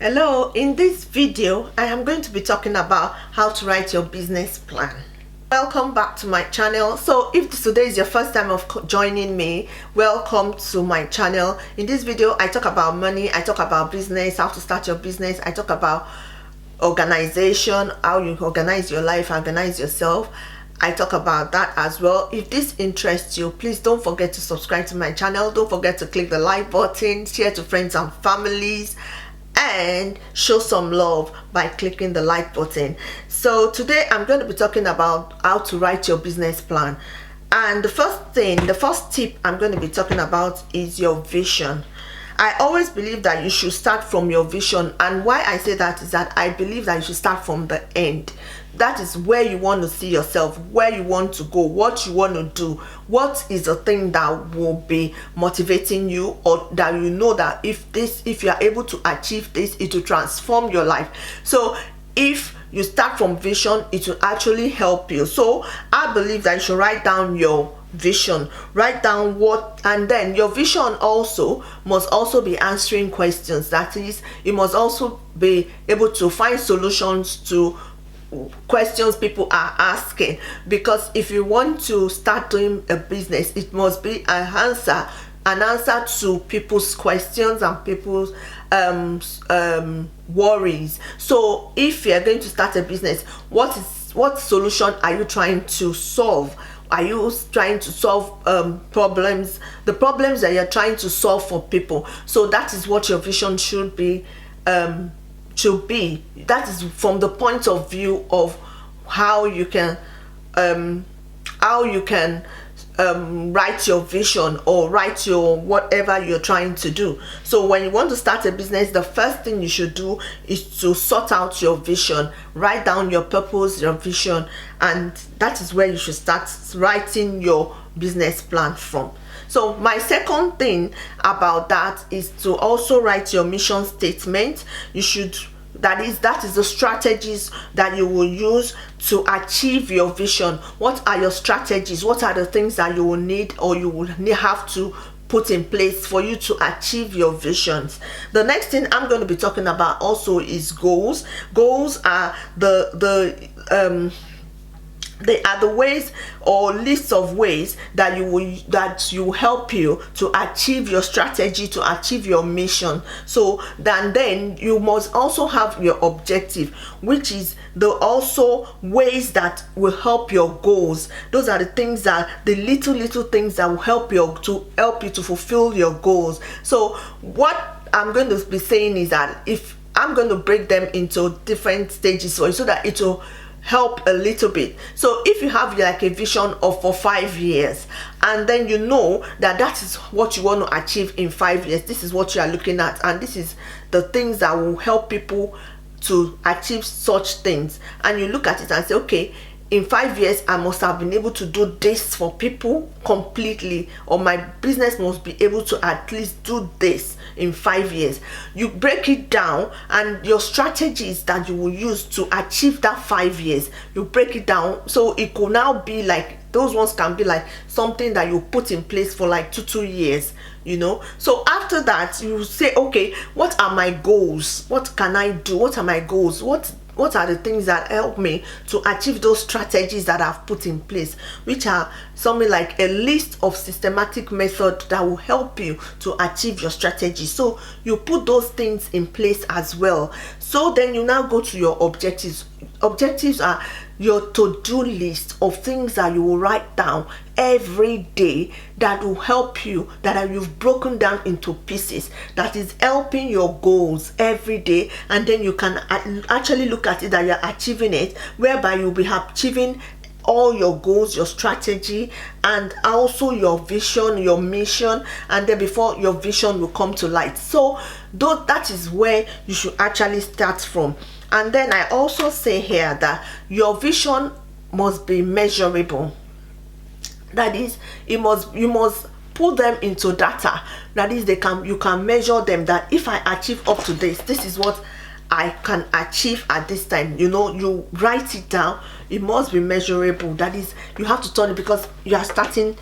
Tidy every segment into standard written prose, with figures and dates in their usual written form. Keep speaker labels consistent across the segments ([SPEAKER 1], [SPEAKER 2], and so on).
[SPEAKER 1] Hello, in this video I am going to be talking about how to write your business plan. Welcome back to my channel. So if today is your first time of joining me, welcome to my channel. In this video I talk about money, I talk about business, how to start your business, I talk about organization, how you organize your life, organize yourself. I talk about that as well. If this interests you, please don't forget to subscribe to my channel. Don't forget to click the like button, share to friends and families, and show some love by clicking the like button. So today I'm going to be talking about how to write your business plan. And the first tip I'm going to be talking about is your vision. I always believe that you should start from your vision, and why I say that is that I believe that you should start from the end. That is where you want to see yourself, where you want to go, what you want to do, what is the thing that will be motivating you, or that you know that if you are able to achieve this, it will transform your life. So if you start from vision, it will actually help you. So I believe that you should write down your vision, write down what, and then your vision also must also be answering questions. That is, you must also be able to find solutions to questions people are asking, because if you want to start doing a business, it must be an answer to people's questions and people's worries. So if you're going to start a business, what solution are you trying to solve? Are you trying to solve the problems that you're trying to solve for people? So that is what your vision should be. That is from the point of view of how you can write your vision or write your whatever you're trying to do. So when you want to start a business, the first thing you should do is to sort out your vision, write down your purpose, your vision, and that is where you should start writing your business plan from. So my second thing about that is to also write your mission statement. That is the strategies that you will use to achieve your vision. What are your strategies? What are the things that you will need, or you will have to put in place for you to achieve your visions? The next thing I'm going to be talking about also is goals. Goals are they are the ways or lists of ways that you help you to achieve your strategy, to achieve your mission. So then you must also have your objective, which is the also ways that will help your goals. Those are the things that the little things that will help you to fulfill your goals. So what I'm going to be saying is that if I'm going to break them into different stages for you, so that it will help a little bit. So if you have like a vision of for 5 years, and then you know that is what you want to achieve in 5 years, this is what you are looking at, and this is the things that will help people to achieve such things, and you look at it and say, okay, in 5 years I must have been able to do this for people completely, or my business must be able to at least do this in 5 years. You break it down, and your strategies that you will use to achieve that 5 years, you break it down. So it could now be like, those ones can be like something that you put in place for like 2 years, so after that you say, okay, what are my goals? What can I do? What are my goals? What are the things that help me to achieve those strategies that I've put in place, which are something like a list of systematic methods that will help you to achieve your strategy. So you put those things in place as well. So then you now go to your objectives. Objectives are your to-do list of things that you will write down every day that will help you, that you've broken down into pieces, that is helping your goals every day. And then you can actually look at it that you're achieving it, whereby you'll be achieving all your goals, your strategy, and also your vision, your mission, and then before your vision will come to light. So that is where you should actually start from. And then I also say here that your vision must be measurable. That is, you must put them into data. That is, you can measure them, that if I achieve up to this is what I can achieve at this time. You write it down. It must be measurable. That is, you have to turn it, because you are starting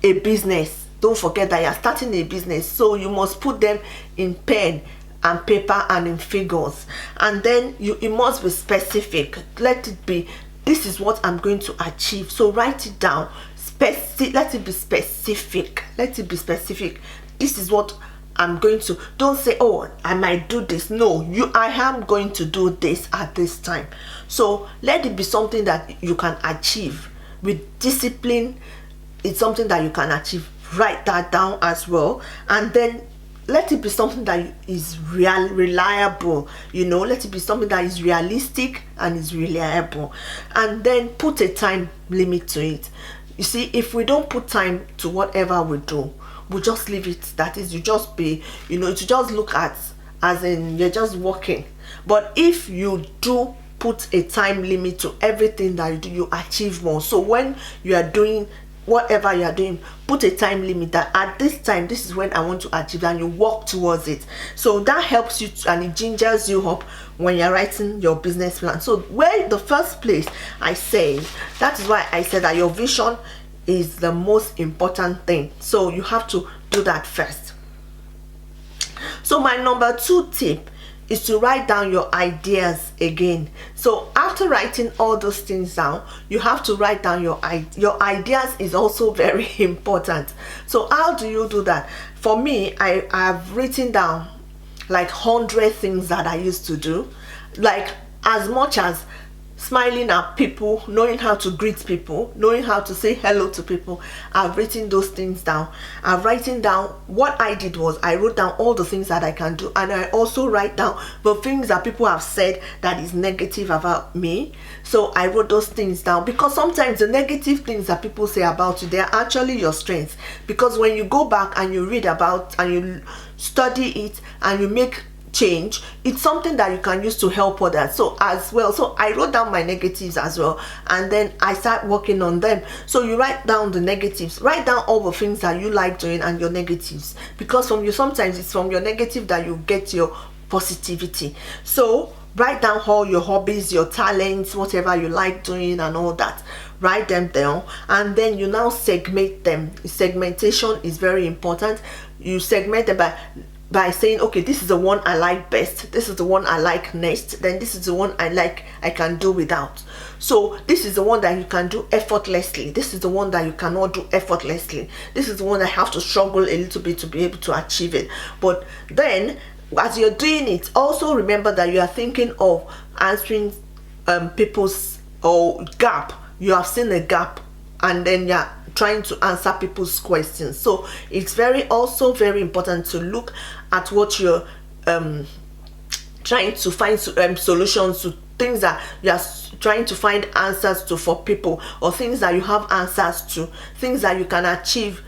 [SPEAKER 1] a business. Don't forget that you are starting a business, so you must put them in pen and paper and in figures, and then it must be specific. Let it be, this is what I'm going to achieve. So write it down. Let it be specific. Let it be specific. This is what I'm going to. Don't say, oh, I might do this. No, I am going to do this at this time. So let it be something that you can achieve with discipline. It's something that you can achieve. Write that down as well. And then let it be something that is reliable. Let it be something that is realistic and is reliable. And then put a time limit to it. You see, if we don't put time to whatever we do, we just leave it. That is, you just be, to just look at as in you're just working. But if you do put a time limit to everything that you do, you achieve more. So when you are doing whatever you are doing, put a time limit that at this time, this is when I want to achieve, and you work towards it. So that helps you and it gingers you up when you're writing your business plan. So where the first place I say, that is why I said that your vision is the most important thing. So you have to do that first. So my number 2 tip is to write down your ideas again. So after writing all those things down, you have to write down your ideas. Is also very important. So how do you do that? For me, I have written down like 100 things that I used to do, like as much as smiling at people, knowing how to greet people, knowing how to say hello to people. I've written those things down. I've written down what I did was I wrote down all the things that I can do, and I also write down the things that people have said that is negative about me. So I wrote those things down, because sometimes the negative things that people say about you, they are actually your strengths. Because when you go back and you read about and you study it and you make change, it's something that you can use to help others. So as well, so I wrote down my negatives as well, and then I start working on them. So you write down the negatives, write down all the things that you like doing and your negatives, because sometimes it's from your negative that you get your positivity. So write down all your hobbies, your talents, whatever you like doing and all that. Write them down, and then you now segment them. Segmentation is very important. You segment them by saying, okay, this is the one I like best, this is the one I like next, then this is the one I can do without. So this is the one that you can do effortlessly, this is the one that you cannot do effortlessly, this is the one I have to struggle a little bit to be able to achieve it. But then as you're doing it, also remember that you are thinking of answering people's gap. You have seen a gap, and then you're trying to answer people's questions. So it's also very important to look at what you're trying to find solutions to, things that you are trying to find answers to for people, or things that you have answers to, things that you can achieve.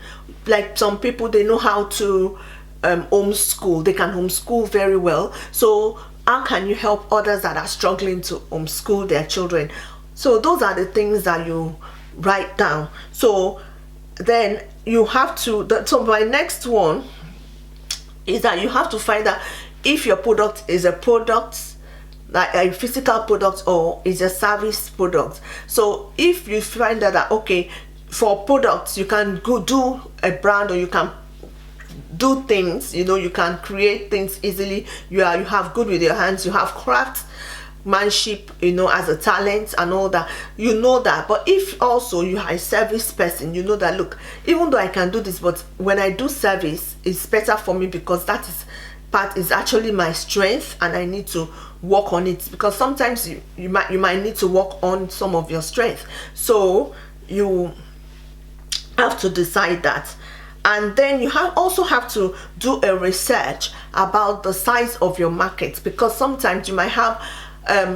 [SPEAKER 1] Like some people, they know how to homeschool, they can homeschool very well. So how can you help others that are struggling to homeschool their children? So those are the things that you write down. So then you have to, so my next one is that you have to find out if your product is a product, like a physical product, or is a service product. So if you find that okay, for products you can go do a brand, or you can do things, you can create things easily, you have good with your hands, you have craftsmanship, as a talent and all that, that. But if also you are a service person, that look, even though I can do this, but when I do service, it's better for me, because that is actually my strength, and I need to work on it, because sometimes you might need to work on some of your strength. So you have to decide that. And then you also have to do a research about the size of your market, because sometimes you might have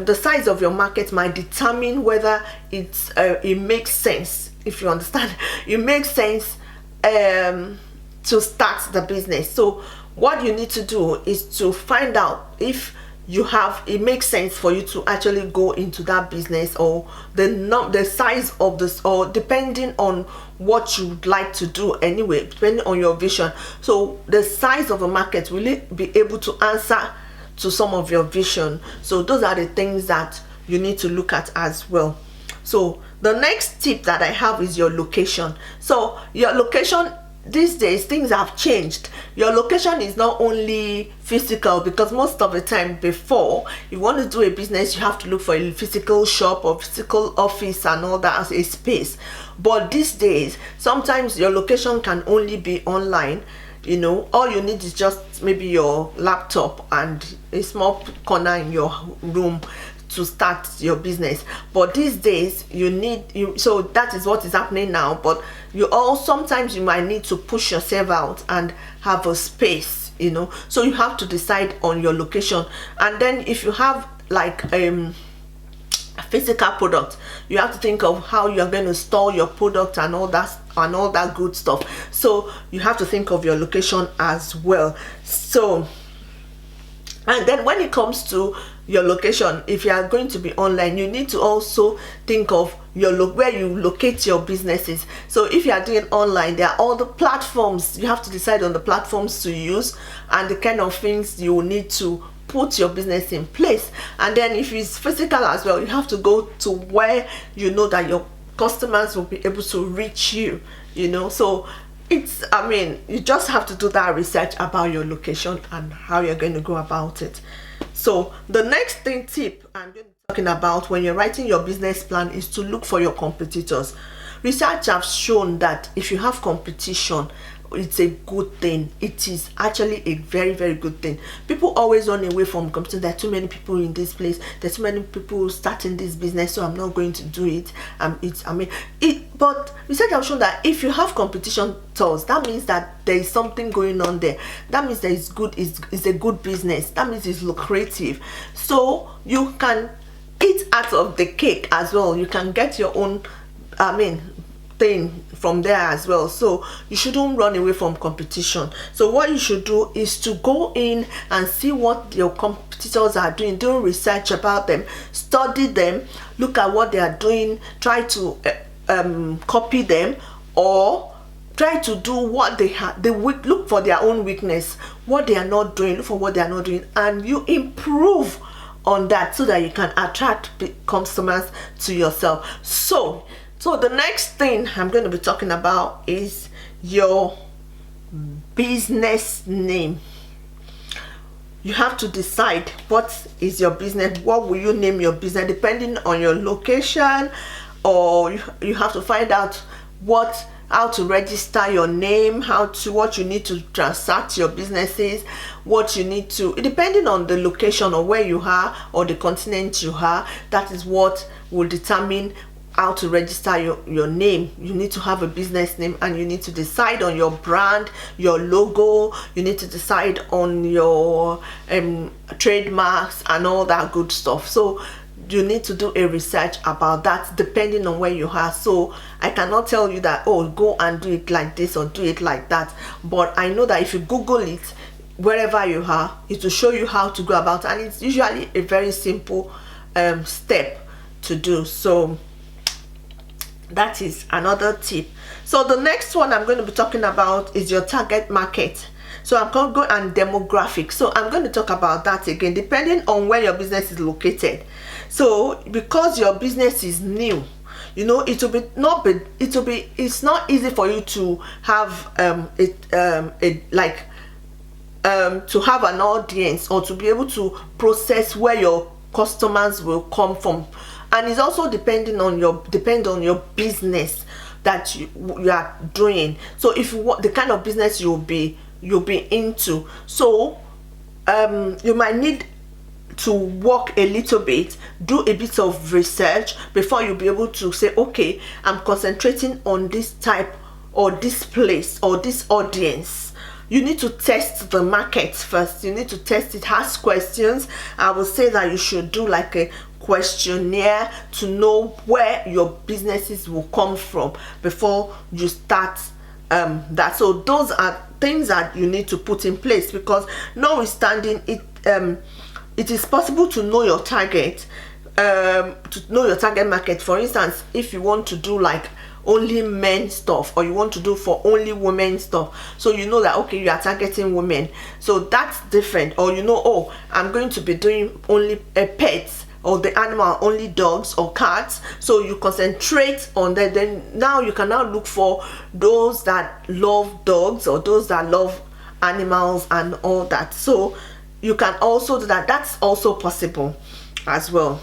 [SPEAKER 1] the size of your market might determine whether it makes sense, if you understand. It makes sense to start the business. So what you need to do is to find out if it makes sense for you to actually go into that business, or the size of this, or depending on what you'd like to do anyway, depending on your vision. So the size of the market, will it be able to answer to some of your vision? So those are the things that you need to look at as well. So the next tip that I have is your location. So your location these days things have changed. Your location is not only physical, because most of the time before, you want to do a business, you have to look for a physical shop or physical office and all that as a space. But these days, sometimes your location can only be online. You know, all you need is just maybe your laptop and a small corner in your room to start your business. But these days you need so that is what is happening now. But you all sometimes you might need to push yourself out and have a space, you know, so you have to decide on your location. And then if you have like a physical product, you have to think of how you're going to store your product and all that good stuff. So you have to think of your location as well. So, and then when it comes to your location, if you are going to be online, you need to also think of your where you locate your businesses. So if you are doing online, there are all the platforms. You have to decide on the platforms to use and the kind of things you will need to put your business in place. And then if it's physical as well, you have to go to where you know that your customers will be able to reach you, you know. So it's, I mean, you just have to do that research about your location and how you're going to go about it. So the next tip I'm going to be talking about when you're writing your business plan is to look for your competitors. Research has shown that if you have competition, it's a good thing. It is actually a very, very good thing. People always run away from competition. There are too many people in this place. There's too many people starting this business, so I'm not going to do it. But research has shown that if you have competition tools, that means that there is something going on there. That means that it's a good business. That means it's lucrative. So you can eat out of the cake as well. You can get your own, thing from there as well. So you shouldn't run away from competition. So what you should do is to go in and see what your competitors are doing, do research about them, study them, look at what they are doing, try to copy them, or try to do what they have. They look for their own weakness, what they are not doing, look for what they are not doing, and you improve on that so that you can attract customers to yourself. So the next thing I'm going to be talking about is your business name. You have to decide what is your business, what will you name your business, depending on your location, or you have to find out how to register your name, what you need to transact your businesses, what you need to, depending on the location or where you are or the continent you are. That is what will determine how to register your name. You need to have a business name, and you need to decide on your brand, your logo. You need to decide on your trademarks and all that good stuff. So you need to do a research about that depending on where you are. So I cannot tell you that, oh, go and do it like this or do it like that, but I know that if you Google it, wherever you are, it will show you how to go about it, and it's usually a very simple step to do. So that is another tip. So the next one I'm going to be talking about is your target market. So I'm going to go and demographic. So I'm going to talk about that again, depending on where your business is located. So because your business is new, you know, it's not easy for you to have to have an audience, or to be able to process where your customers will come from. And it's also depend on your business that you are doing. So if you want the kind of business you'll be into, so you might need to work a little bit, do a bit of research before you'll be able to say, okay, I'm concentrating on this type or this place or this audience. You need to test the market first. You need to test it, ask questions. I would say that you should do like a questionnaire to know where your businesses will come from before you start that. So those are things that you need to put in place, because notwithstanding it is possible to know your target, market. For instance, if you want to do like only men stuff, or you want to do for only women stuff, so you know that, okay, you are targeting women, so that's different. Or you know, oh, I'm going to be doing only pets or the animal are only dogs or cats, so you concentrate on that. Then now you can now look for those that love dogs or those that love animals and all that. So you can also do that. That's also possible as well,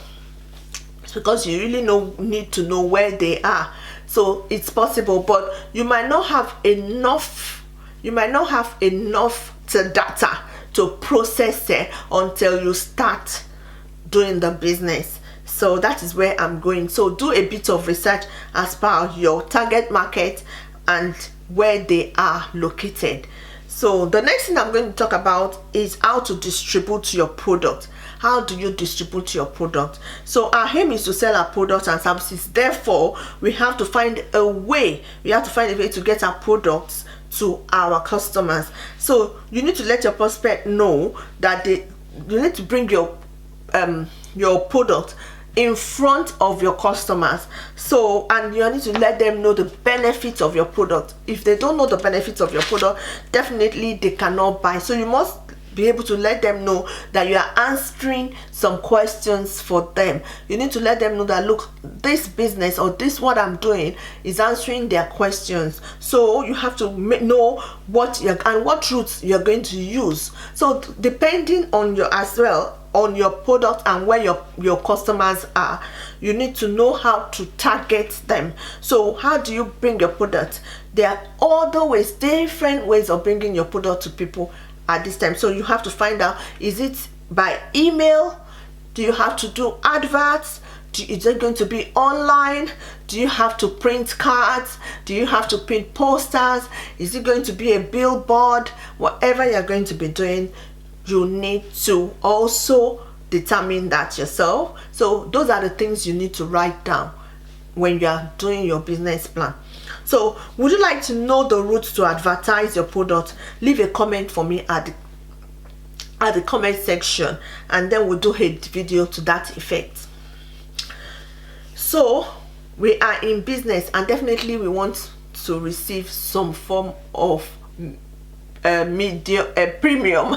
[SPEAKER 1] because you really need to know where they are. So it's possible, but you might not have enough data to process it until you start doing the business. So that is where I'm going. So do a bit of research as per your target market and where they are located. So the next thing I'm going to talk about is how to distribute your product. How do you distribute your product? So our aim is to sell our products and services. Therefore, we have to find a way. We have to find a way to get our products to our customers. So you need to let your prospect know that you need to bring your product in front of your customers. So, and you need to let them know the benefits of your product. If they don't know the benefits of your product, definitely they cannot buy. So you must be able to let them know that you are answering some questions for them. You need to let them know that, look, this business or this what I'm doing is answering their questions. So you have to know what routes you're going to use. So depending on your on your product and where your customers are, you need to know how to target them. So how do you bring your product? There are other ways, different ways of bringing your product to people at this time. So you have to find out, is it by email? Do you have to do adverts? Is it going to be online? Do you have to print cards? Do you have to print posters? Is it going to be a billboard? Whatever you're going to be doing, you need to also determine that yourself. So those are the things you need to write down when you are doing your business plan. So would you like to know the routes to advertise your product? Leave a comment for me at the comment section, and then we'll do a video to that effect. So we are in business, and definitely we want to receive some form of premium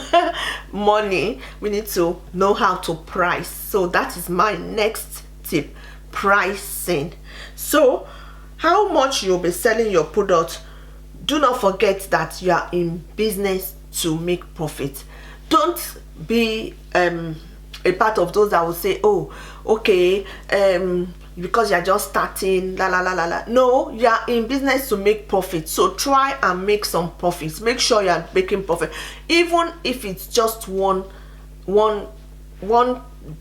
[SPEAKER 1] money. We need to know how to price. So that is my next tip: pricing. So how much you'll be selling your product, do not forget that you are in business to make profit. Don't be a part of those that will say, oh, okay, because you're just starting, la la la la la. No, you are in business to make profit. So try and make some profits. Make sure you are making profit, even if it's just one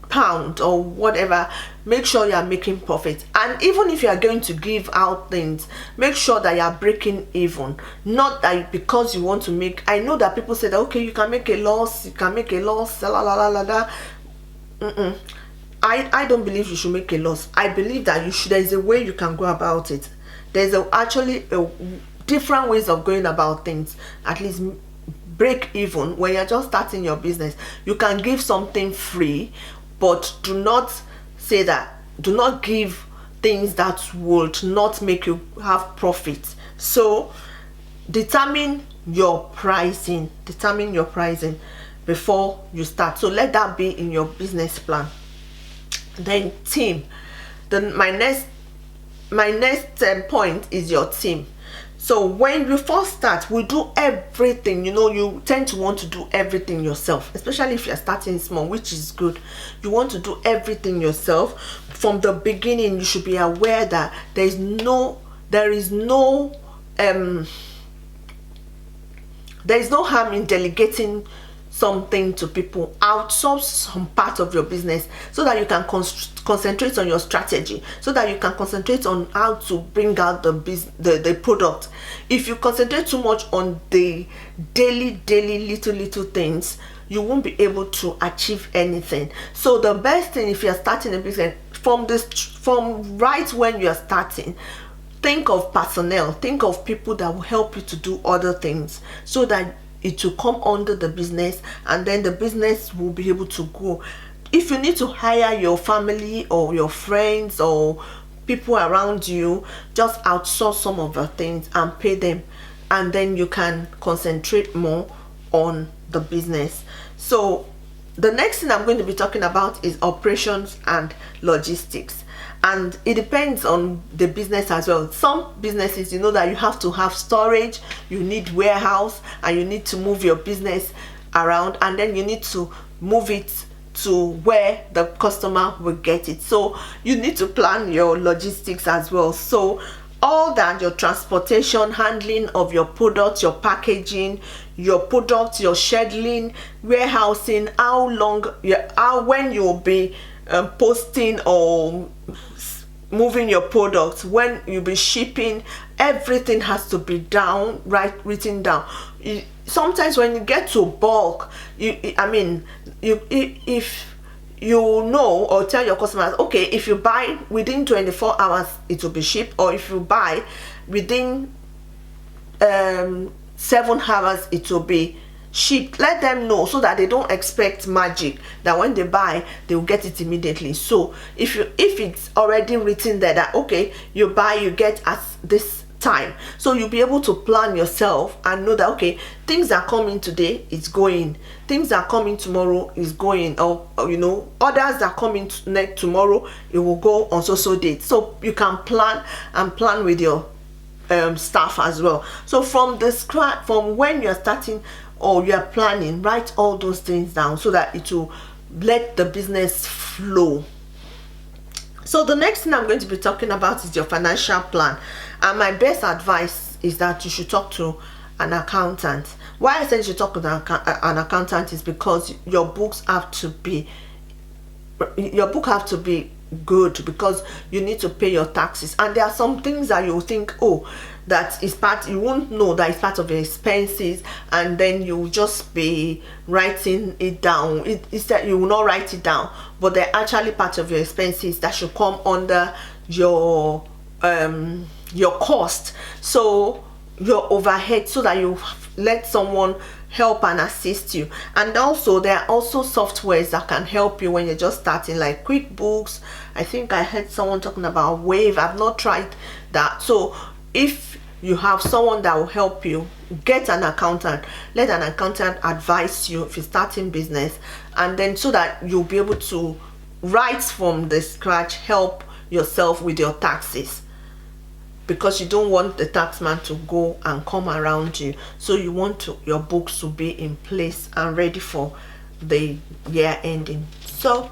[SPEAKER 1] pound or whatever. Make sure you are making profit. And even if you are going to give out things, make sure that you are breaking even. Not that because you want to make, I know that people say that, okay, you can make a loss, la la la la la. I don't believe you should make a loss. I believe that there's a way you can go about it. There's actually different ways of going about things. At least break even. When you're just starting your business, you can give something free, but do not say that. Do not give things that would not make you have profit. So determine your pricing. Determine your pricing before you start. So let that be in your business plan. Then team. Then my next point is your team. So when you first start, we do everything. You tend to want to do everything yourself, especially if you're starting small, which is good. You want to do everything yourself from the beginning. You should be aware that there is no harm in delegating something to people. Outsource some part of your business so that you can concentrate on your strategy, so that you can concentrate on how to bring out the product. If you concentrate too much on the daily little things, you won't be able to achieve anything. So the best thing, if you're starting a business, from right when you're starting, think of personnel, think of people that will help you to do other things, so that it will come under the business, and then the business will be able to grow. If you need to hire your family or your friends or people around you, just outsource some of the things and pay them, and then you can concentrate more on the business. So the next thing I'm going to be talking about is operations and logistics, and it depends on the business as well. Some businesses, you know, that you have to have storage, you need warehouse, and you need to move your business around, and then you need to move it to where the customer will get it. So you need to plan your logistics as well. So all that, your transportation, handling of your products, your packaging, your products, your scheduling, warehousing, how long, when you'll be posting or moving your products, when you'll be shipping, everything has to be written down. Sometimes when you get to bulk, if you know or tell your customers, okay, if you buy within 24 hours it will be shipped, or if you buy within 7 hours it will be shipped. Let them know, so that they don't expect magic, that when they buy they will get it immediately. So if it's already written there that, okay, you buy, you get at this time, so you'll be able to plan yourself and know that, okay, things are coming today, it's going, things are coming tomorrow, is going, or you know, others are coming next tomorrow, it will go on so date. So you can plan with your staff as well. So from when you're starting or you're planning, write all those things down so that it will let the business flow. So the next thing I'm going to be talking about is your financial plan, and my best advice is that you should talk to an accountant. Why I said you should talk to an accountant is because your books have to be good, because you need to pay your taxes, and there are some things that you think, oh, that is part, you won't know that it's part of your expenses, and then you will just be writing it down. It's that you will not write it down, but they're actually part of your expenses that should come under your cost, so your overhead, so that you let someone help and assist you. And also there are also softwares that can help you when you're just starting, like QuickBooks. I think I heard someone talking about Wave. I've not tried that. So if you have someone that will help you, get an accountant. Let an accountant advise you if you're starting business, and then so that you'll be able to write from the scratch, help yourself with your taxes, because you don't want the taxman to go and come around you. So you want your books to be in place and ready for the year ending. So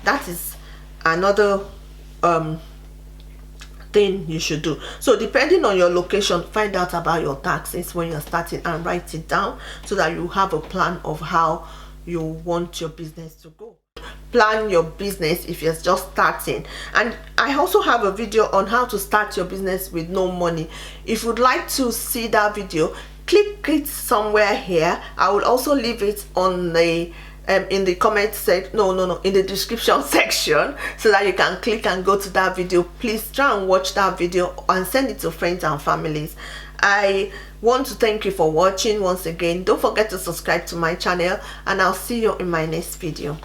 [SPEAKER 1] that is another thing you should do. So depending on your location, find out about your taxes when you're starting and write it down, so that you have a plan of how you want your business to go. Plan your business if you're just starting. And I also have a video on how to start your business with no money. If you'd like to see that video, click it somewhere here. I will also leave it on the in the comment section, in the description section, so that you can click and go to that video. Please try and watch that video and send it to friends and families. I want to thank you for watching once again. Don't forget to subscribe to my channel, and I'll see you in my next video.